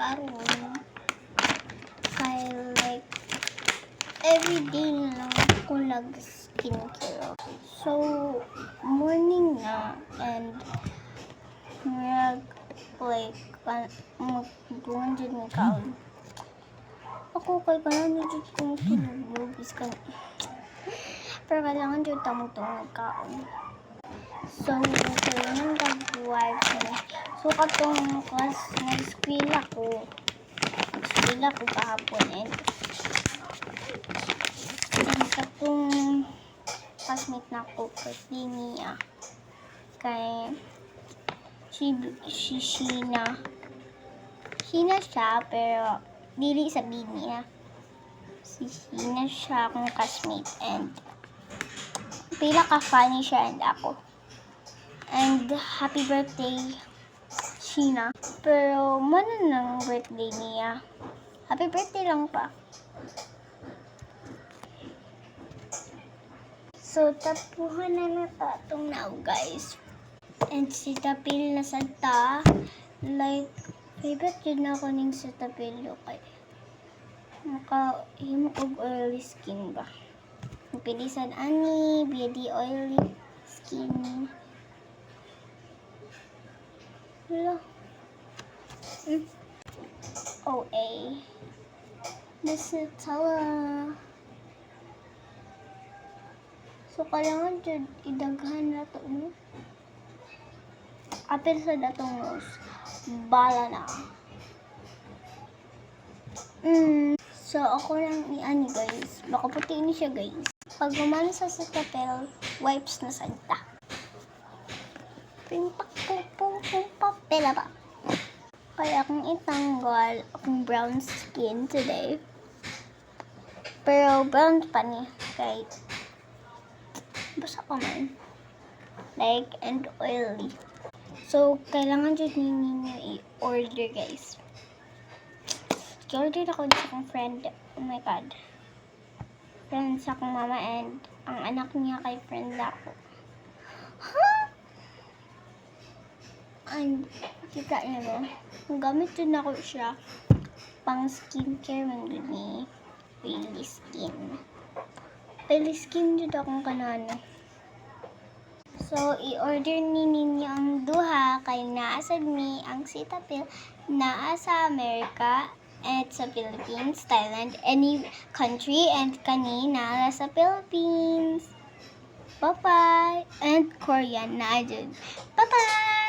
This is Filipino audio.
karon. Kaya like, everyday na lang ako nag-skincare. So, morning na and like, magbuhan dyan ng kaon. Ako kay kanan na dyan kong kinubis ka. Pero kailangan dyan tamang itong kaon. So, kailangan mag-wipe na. So, katong class na school ako. School ako kahapon and katong classmate na ako, birthday niya. Kaya, si Sheena. Sheena siya, pero dili sabihin niya. Si Sheena siya akong classmate and pila ka funny siya and ako. And happy birthday, Sheena. Pero mano nang birthday niya. Happy birthday lang pa. So, tapuhan na nata itong now, guys. And si Tapil na santa, like, favorite yun na ako ning si Tapil yung kay makahimo og oily skin ba. Pilisan ani, beauty oily skin. Hello. OA. Nasa so, kailangan dyan idaghan na ito, no? Apil sa datong nose. Bala na. So, ako lang i-ani, guys. Baka puti ni siya, guys. Pag gumana sa Tapel, wipes na santa. Pimpak, pum, papela ba? Kaya akong itanggal akong brown skin today. Pero brown pa ni. Kaya basta pa man. Like, and oily. So, kailangan dyan ninyo i-order, guys. I-order ako sa akong friend. Oh my God. Friend sa akong mama and ang anak niya kay friend ako. Huh? And, kita niya ba? Gamit din ako siya pang skincare man dun ni Oily Skin. Oily Skin dun akong kanano. So, i-order ninyo ang duha kay naa sad mi ang si Tapil naa sa Amerika at sa Philippines, Thailand, any country and kani naa sa Philippines. Bye-bye! And Korean na dyan. Bye-bye!